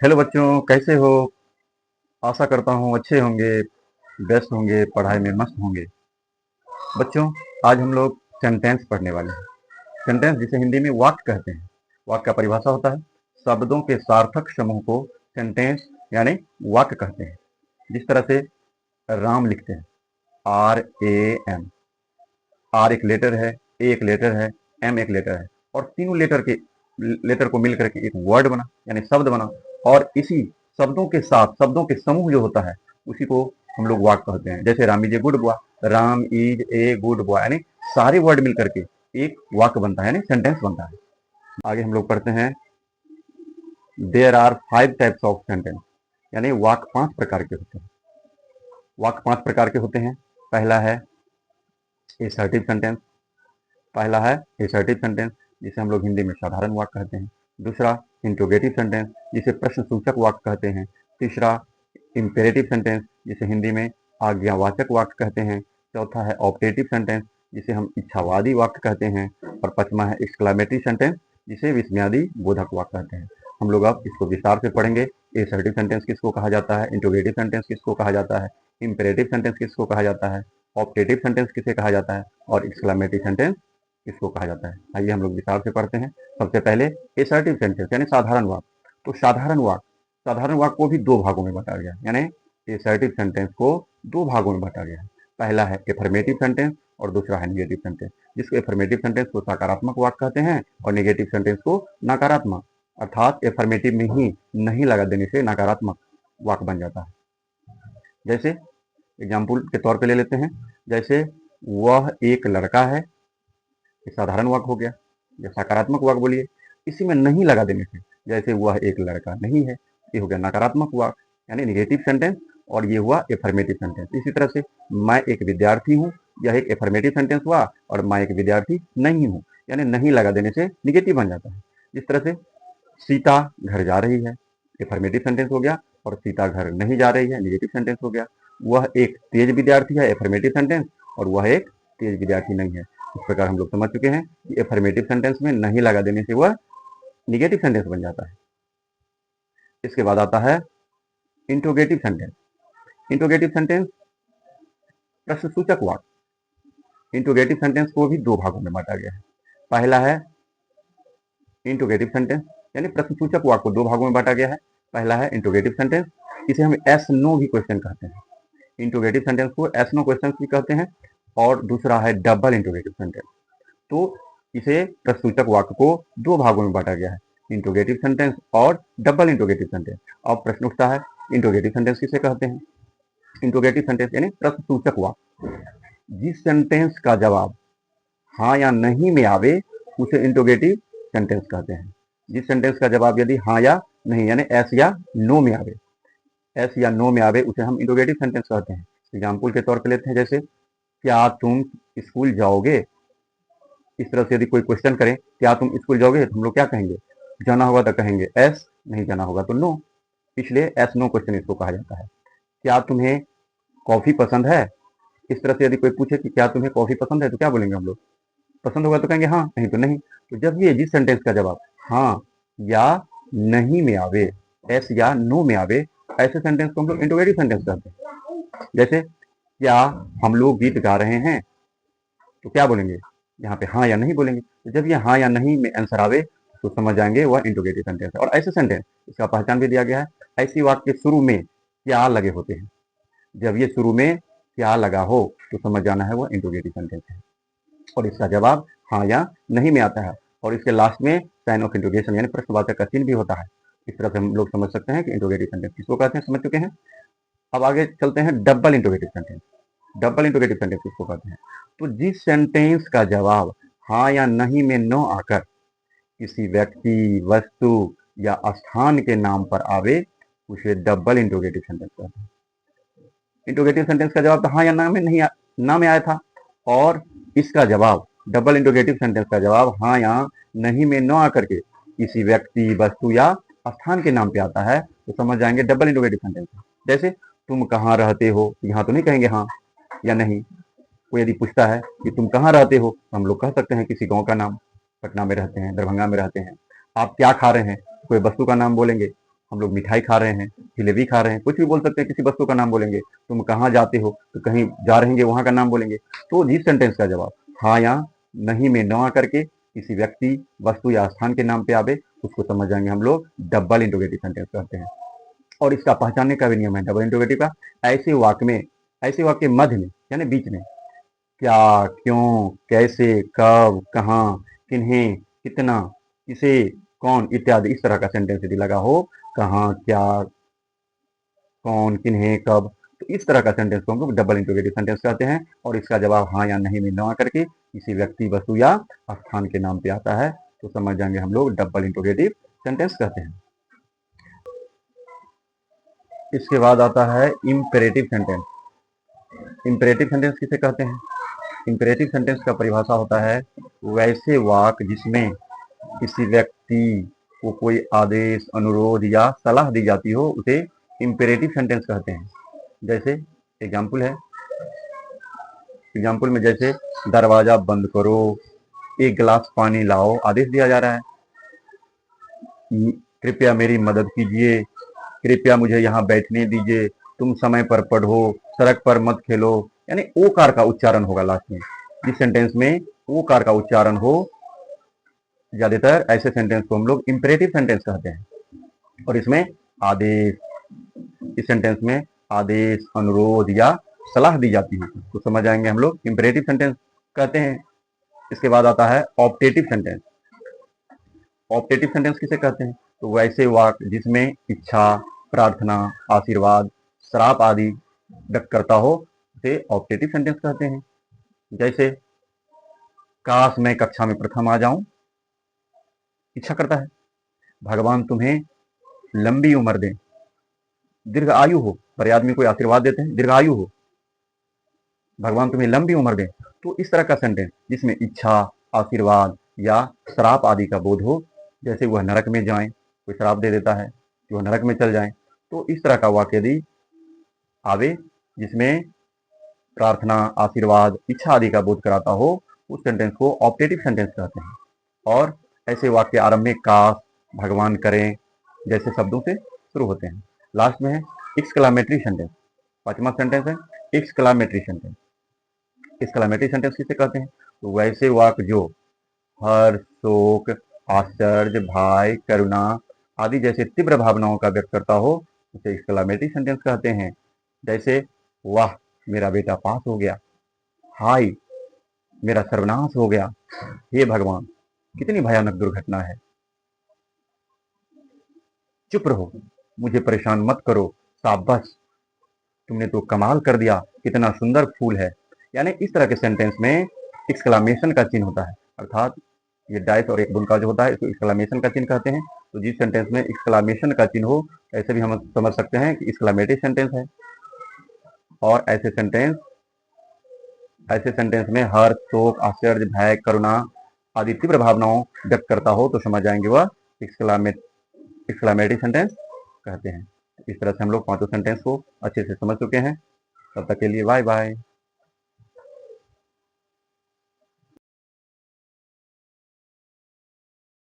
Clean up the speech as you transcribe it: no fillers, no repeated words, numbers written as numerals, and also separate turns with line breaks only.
Hello बच्चों, कैसे हो? आशा करता हूँ अच्छे होंगे, बेस्ट होंगे, पढ़ाई में मस्त होंगे। बच्चों, आज हम लोग सेंटेंस पढ़ने वाले हैं। सेंटेंस जिसे हिंदी में वाक्य कहते हैं। वाक्य का परिभाषा होता है शब्दों के सार्थक समूह को सेंटेंस यानी वाक्य कहते हैं। जिस तरह से राम लिखते हैं, RAM। आर एक लेटर है, ए एक लेटर है, एम एक लेटर है, और तीनों लेटर को मिलकर के एक वर्ड बना, यानी शब्द बना। और इसी शब्दों के साथ शब्दों के समूह जो होता है उसी को हम लोग वाक्य कहते हैं। जैसे Ram is a good boy, Ram is a good boy, यानी सारे वर्ड मिलकर के एक वाक्य बनता है, यानी सेंटेंस बनता है। आगे हम लोग पढ़ते हैं, there are 5 types of sentence, यानी वाक्य 5 प्रकार के होते हैं। वाक्य 5 प्रकार के होते हैं। पहला है एसर्टिव सेंटेंस। पहला है एसर्टिव सेंटेंस, जिसे हम लोग हिंदी में साधारण वाक्य कहते हैं। दूसरा इंट्रोगेटिव सेंटेंस, जिसे प्रश्न सूचक वाक्य कहते हैं। तीसरा इंपेरेटिव सेंटेंस, जिसे हिंदी में आज्ञावाचक वाक्य कहते हैं। चौथा है ऑप्टेटिव सेंटेंस, जिसे हम इच्छावादी वाक्य कहते हैं। और पांचवा है एक्सक्लामेटरी सेंटेंस, जिसे विस्मयादी बोधक वाक्य कहते हैं। हम लोग अब इसको विस्तार से पढ़ेंगे। एसर्टिव सेंटेंस किसको कहा जाता है, इंट्रोगेटिव सेंटेंस किसको कहा जाता है, इंपेरेटिव सेंटेंस किसको कहा जाता है, ऑप्टेटिव सेंटेंस किसे कहा जाता है, और एक्सक्लामेटरी सेंटेंस किसको कहा जाता है। आइए हम लोग विस्तार से पढ़ते हैं। सबसे पहले एसर्टिव सेंटेंस यानी साधारण वाक्य। तो साधारण वाक्य को भी 2 भागों में बांटा गया, यानी एसर्टिव सेंटेंस को 2 भागों में बांटा गया है। पहला है एफर्मेटिव सेंटेंस और दूसरा है निगेटिव सेंटेंस। जिसको एफर्मेटिव सेंटेंस को सकारात्मक वाक्य कहते हैं और निगेटिव सेंटेंस को नकारात्मक, अर्थात एफर्मेटिव में ही नहीं लगा देने से नकारात्मक वाक्य बन जाता है। जैसे एग्जाम्पल के तौर पे ले लेते हैं, जैसे वह एक लड़का है, ये साधारण वाक्य हो गया। या सकारात्मक वाक्य बोलिए, इसी में नहीं लगा देने से, जैसे वह एक लड़का नहीं है, ये हो गया नकारात्मक वाक्य यानी निगेटिव सेंटेंस, और ये हुआ एफर्मेटिव सेंटेंस। इसी तरह से मैं एक विद्यार्थी हूँ, यह एक एफर्मेटिव सेंटेंस हुआ, और मैं एक विद्यार्थी नहीं हूँ यानी नहीं लगा देने से निगेटिव बन जाता है। जिस तरह से सीता घर जा रही है, एफर्मेटिव सेंटेंस हो गया, और सीता घर नहीं जा रही है निगेटिव सेंटेंस हो गया। वह एक तेज विद्यार्थी है, एफर्मेटिव सेंटेंस, और वह एक तेज विद्यार्थी नहीं है। इस प्रकार हम लोग समझ चुके हैं कि एफर्मेटिव सेंटेंस में नहीं लगा देने से वह निगेटिव सेंटेंस बन जाता है। इसके बाद आता है इंट्रोगेटिव सेंटेंस। इंट्रोगेटिव सेंटेंस प्रश्नसूचक वाक्य। इंट्रोगेटिव सेंटेंस को भी 2 भागों में बांटा गया है। पहला है इंट्रोगेटिव सेंटेंस, यानी प्रश्नसूचक वाक्य को 2 भागों में बांटा गया है। पहला है इंट्रोगेटिव सेंटेंस, इसे हम एस नो भी क्वेश्चन कहते हैं। इंट्रोगेटिव सेंटेंस को एस नो क्वेश्चन भी कहते हैं। और दूसरा है डबल इंट्रोगेटिव सेंटेंस। तो इसे प्रश्नसूचक वाक्य को 2 भागों में बांटा गया है, इंट्रोगेटिव सेंटेंस और डबल इंट्रोगेटिव सेंटेंस। अब प्रश्न उठता है, इंट्रोगेटिव सेंटेंस किसे कहते हैं? इंट्रोगेटिव सेंटेंस यानी प्रश्नसूचक वाक्य। जिस सेंटेंस का जवाब हाँ या नहीं में आवे उसे इंट्रोगेटिव सेंटेंस कहते हैं। जिस सेंटेंस का जवाब यदि हाँ या नहीं यानी एस या नो में आवे, एस या नो में आवे, उसे हम इंट्रोगेटिव सेंटेंस कहते हैं। एग्जाम्पल के तौर पर लेते हैं, जैसे क्या तुम स्कूल जाओगे? इस तरह से यदि कोई क्वेश्चन करे क्या तुम स्कूल जाओगे, तो हम लोग क्या कहेंगे? जाना होगा तो कहेंगे एस, नहीं जाना होगा तो नो। इसलिए एस नो क्वेश्चन इसको कहा जाता है। क्या तुम्हें कॉफी पसंद है? इस तरह से यदि कोई पूछे कि क्या तुम्हें कॉफी पसंद है, तो क्या बोलेंगे हम लोग? पसंद होगा तो कहेंगे हाँ, नहीं तो नहीं। तो जब ये जिस सेंटेंस का जवाब हाँ या नहीं में आवे, एस या नो में आवे, ऐसे सेंटेंस को हम लोग इंट्रोगेटिव सेंटेंस कहते हैं। जैसे क्या हम लोग गीत गा रहे हैं, तो क्या बोलेंगे? यहाँ पे हाँ या नहीं बोलेंगे। तो जब ये हाँ या नहीं में आंसर आवे तो समझ जाएंगे वह इंट्रोगेटिव सेंटेंस है। और ऐसे सेंटेंस, इसका पहचान भी दिया गया है। ऐसी वाक्य के शुरू में क्या लगे होते हैं, जब ये शुरू में क्या लगा हो तो समझ जाना है वह इंट्रोगेटिव सेंटेंस है, और इसका जवाब हाँ या नहीं में आता है। और इसके लास्ट में साइन ऑफ इंट्रोगेशन यानी प्रश्नवाचक का चिन्ह भी होता है। इस तरह से हम लोग समझ सकते हैं कि इंट्रोगेटिव सेंटेंस किसको कहते हैं, समझ चुके हैं। अब आगे चलते हैं double interrogative sentence. Double interrogative sentence किसको कहते हैं? तो जिस सेंटेंस का जवाब हाँ या नहीं में न आकर किसी व्यक्ति, वस्तु या स्थान के नाम पर आवे उसे डबल इंट्रोगेटिव सेंटेंस कहते हैं। इंट्रोगेटिव सेंटेंस का जवाब तो हाँ या ना में नहीं ना में आया था, और इसका जवाब डबल इंट्रोगेटिव सेंटेंस का जवाब हाँ या नहीं में न आकर के किसी व्यक्ति, वस्तु या स्थान के नाम पे आता है, तो समझ जाएंगे डबल इंट्रोगेटिव सेंटेंस। जैसे तुम कहाँ रहते हो, यहाँ तो नहीं कहेंगे हाँ या नहीं। कोई यदि पूछता है कि तुम कहाँ रहते हो, तो हम लोग कह सकते हैं किसी गांव का नाम, पटना में रहते हैं, दरभंगा में रहते हैं। आप क्या खा रहे हैं, कोई वस्तु का नाम बोलेंगे, हम लोग मिठाई खा रहे हैं, जलेबी खा रहे हैं, कुछ भी बोल सकते हैं, किसी वस्तु का नाम बोलेंगे। तुम कहाँ जाते हो, तो कहीं जा रहेंगे वहां का नाम बोलेंगे। तो जिस सेंटेंस का जवाब हाँ या नहीं में न आकर के किसी व्यक्ति, वस्तु या स्थान के नाम पे आवे, उसको समझ जाएंगे हम लोग डबल इंटरोगेटिव सेंटेंस कहते हैं। और इसका पहचानने का भी नियम है डबल इंटरोगेटिव का। ऐसे वाक्य मध्य में यानी बीच में क्या, क्यों, कैसे, कब, कहाँ, किन्हें, कितना, किसे, कौन इत्यादि इस तरह का सेंटेंस यदि लगा हो, कहाँ, क्या, कौन, किन्हें, कब, तो इस तरह का सेंटेंस को हम लोग डबल इंटरोगेटिव सेंटेंस कहते हैं। और इसका जवाब हाँ या नहीं में न आकर के किसी व्यक्ति, वस्तु या स्थान के नाम पे आता है, तो समझ जाएंगे हम लोग डबल इंटरोगेटिव सेंटेंस कहते हैं। इसके बाद आता है इंपेरेटिव सेंटेंस। इंपेरेटिव सेंटेंस किसे कहते हैं? इंपेरेटिव सेंटेंस का परिभाषा होता है वैसे वाक्य जिसमें किसी व्यक्ति को कोई आदेश, अनुरोध या सलाह दी जाती हो, उसे इंपेरेटिव सेंटेंस कहते हैं। जैसे एग्जाम्पल में जैसे दरवाजा बंद करो, एक गिलास पानी लाओ, आदेश दिया जा रहा है। कृपया मेरी मदद कीजिए, कृपया मुझे यहाँ बैठने दीजिए, तुम समय पर पढ़ो, सड़क पर मत खेलो, यानी ओकार का उच्चारण होगा लास्ट में। जिस सेंटेंस में ओकार का उच्चारण हो, ज्यादातर ऐसे सेंटेंस को हम लोग इंपेरेटिव सेंटेंस कहते हैं। और इसमें आदेश, इस सेंटेंस में आदेश, अनुरोध या सलाह दी जाती है, तो समझ आएंगे हम लोग इंपेरेटिव सेंटेंस कहते हैं। इसके बाद आता है ऑप्टेटिव सेंटेंस। ऑप्टेटिव सेंटेंस किसे कहते हैं? तो वैसे वाक्य जिसमें इच्छा, प्रार्थना, आशीर्वाद, श्राप आदि व्यक्त करता हो, उसे ऑप्टेटिव सेंटेंस कहते हैं। जैसे काश मैं कक्षा में प्रथम आ जाऊं, इच्छा करता है। भगवान तुम्हें लंबी उम्र दे, दीर्घ आयु हो, बड़े आदमी कोई आशीर्वाद देते हैं, दीर्घ आयु हो, भगवान तुम्हें लंबी उम्र दे। तो इस तरह का सेंटेंस जिसमें इच्छा, आशीर्वाद या श्राप आदि का बोध हो, जैसे वह नरक में जाएं, कोई श्राप दे देता है कि वह नरक में चल जाएं, तो इस तरह का वाक्य यदि आवे जिसमें प्रार्थना, आशीर्वाद, इच्छा आदि का बोध कराता हो, उस सेंटेंस को ऑप्टेटिव सेंटेंस कहते हैं। और ऐसे वाक्य आरंभ में काश, भगवान करें जैसे शब्दों से शुरू होते हैं। लास्ट में है एक्सक्लामेटरी सेंटेंस। पांचवा सेंटेंस है एक्सक्लामेटरी सेंटेंस। एक्सक्लामेटरी सेंटेंस किसे कहते हैं? तो वैसे वाक्य जो हर्ष, शोक, आश्चर्य, भय, करुणा आदि जैसे तीव्र भावनाओं का व्यक्त करता हो, उसे एक्सक्लामेटरी सेंटेंस कहते हैं। जैसे वाह, मेरा बेटा पास हो गया, हाय, मेरा सर्वनाश हो गया, हे भगवान, कितनी भयानक दुर्घटना है, चुप रहो, मुझे परेशान मत करो, शाबाश, तुमने तो कमाल कर दिया, कितना सुंदर फूल है। यानी इस तरह के सेंटेंस में एक्सक्लामेशन का चिन्ह होता है, अर्थात ये डाइस और एक बुनका जो होता है, इसको एक्सक्लामेशन का चिन्ह कहते हैं। तो जिस सेंटेंस में एक्सक्लामेशन का चिन्ह हो, ऐसे भी हम समझ सकते हैं कि एक्सक्लामेटरी सेंटेंस है। और ऐसे सेंटेंस में हर्ष, शोक, आश्चर्य, भय, करुणा आदि तीव्र भावनाओं व्यक्त करता हो, तो समझ जाएंगे वह एक्सक्लामेटरी सेंटेंस कहते हैं। इस तरह से हम लोग पांचों सेंटेंस को अच्छे से समझ चुके हैं। तब तक के लिए बाय बाय।